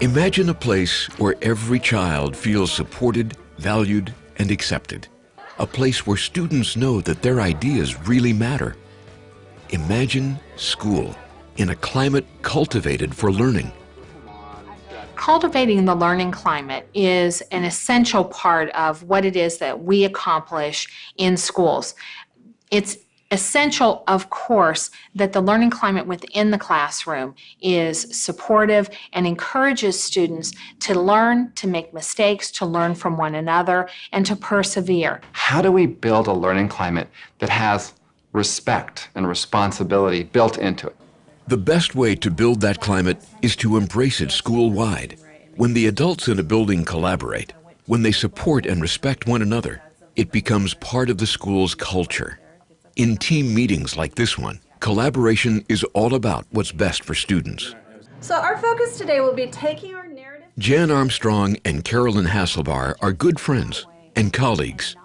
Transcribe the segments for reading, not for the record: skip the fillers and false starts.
Imagine a place where every child feels supported, valued, and accepted. A place where students know that their ideas really matter. Imagine school in a climate cultivated for learning. Cultivating the learning climate is an essential part of what it is that we accomplish in schools. It's essential, of course, that the learning climate within the classroom is supportive and encourages students to learn, to make mistakes, to learn from one another, and to persevere. How do we build a learning climate that has respect and responsibility built into it? The best way to build that climate is to embrace it school-wide. When the adults in a building collaborate, when they support and respect one another, it becomes part of the school's culture. In team meetings like this one, collaboration is all about what's best for students. So our focus today will be taking our narrative. Jan Armstrong and Carolyn Hasselbar are good friends and colleagues.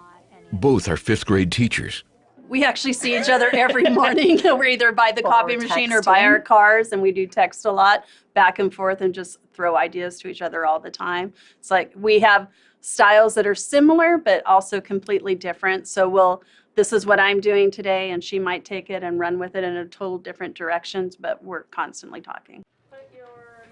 Both are fifth grade teachers. We actually see each other every morning. We're either by the copy machine or by our cars, and we do text a lot back and forth and just throw ideas to each other all the time. It's like we have styles that are similar but also completely different. So this is what I'm doing today, and she might take it and run with it in a total different directions, but we're constantly talking.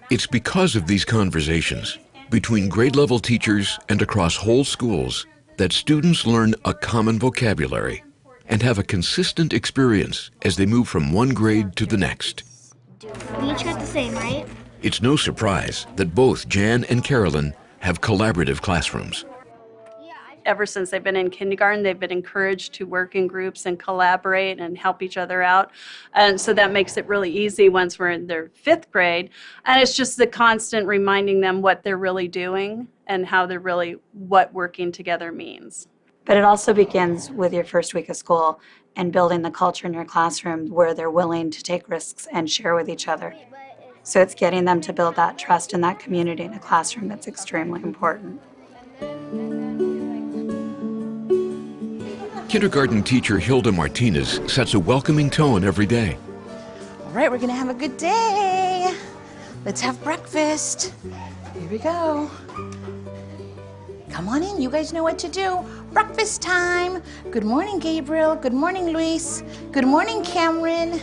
It's because of these conversations between grade level teachers and across whole schools that students learn a common vocabulary and have a consistent experience as they move from one grade to the next. We each got the same, right? It's no surprise that both Jan and Carolyn have collaborative classrooms. Ever since they've been in kindergarten, they've been encouraged to work in groups and collaborate and help each other out. And so that makes it really easy once we're in their fifth grade. And it's just the constant reminding them what they're really doing and how they're really, what working together means. But it also begins with your first week of school and building the culture in your classroom where they're willing to take risks and share with each other. So it's getting them to build that trust and that community in a classroom that's extremely important. Kindergarten teacher Hilda Martinez sets a welcoming tone every day. All right, we're gonna have a good day. Let's have breakfast. Here we go. Come on in, you guys know what to do. Breakfast time. Good morning, Gabriel. Good morning, Luis. Good morning, Cameron.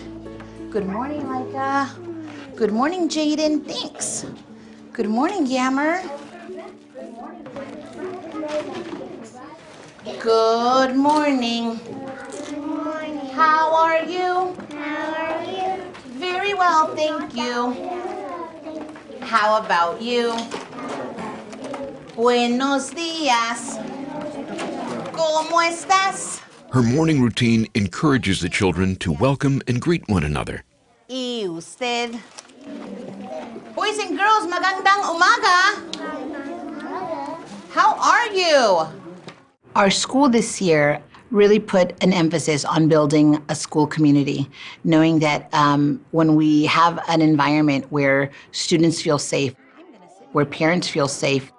Good morning, Micah. Good morning, Jaden. Thanks. Good morning, Yammer. Good morning. Good morning. How are you? How are you? Very well, thank you. How about you? Buenos días. ¿Cómo estás? Her morning routine encourages the children to welcome and greet one another. ¿Y usted? Boys and girls, magandang umaga. How are you? Our school this year really put an emphasis on building a school community, knowing that when we have an environment where students feel safe, where parents feel safe,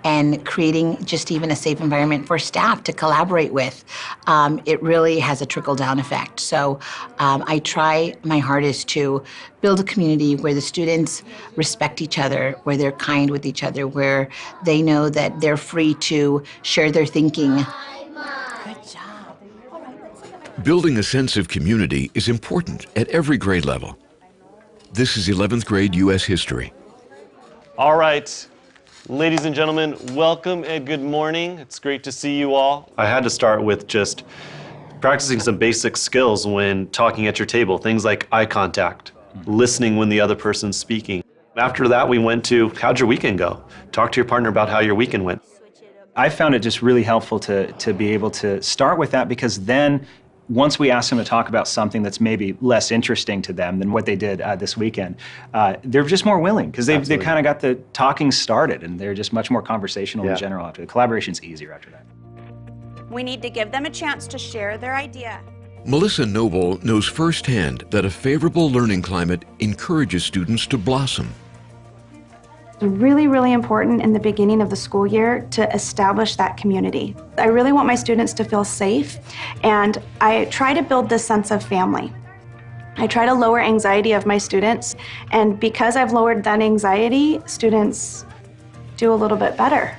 and creating just even a safe environment for staff to collaborate with, it really has a trickle-down effect. So I try my hardest to build a community where the students respect each other, where they're kind with each other, where they know that they're free to share their thinking. Good job. Building a sense of community is important at every grade level. This is 11th grade U.S. history. All right. Ladies and gentlemen, welcome and good morning. It's great to see you all. I had to start with just practicing some basic skills when talking at your table, things like eye contact, listening when the other person's speaking. After that, we went to, how'd your weekend go? Talk to your partner about how your weekend went. I found it just really helpful to be able to start with that, because then once we ask them to talk about something that's maybe less interesting to them than what they did this weekend, they're just more willing, because they've kind of got the talking started, and they're just much more conversational in general after. The collaboration's easier after that. We need to give them a chance to share their idea. Melissa Noble knows firsthand that a favorable learning climate encourages students to blossom. It's really, really important in the beginning of the school year to establish that community. I really want my students to feel safe, and I try to build this sense of family. I try to lower anxiety of my students, and because I've lowered that anxiety, students do a little bit better.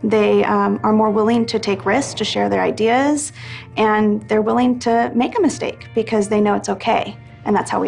They are more willing to take risks, to share their ideas, and they're willing to make a mistake because they know it's okay, and that's how we learn.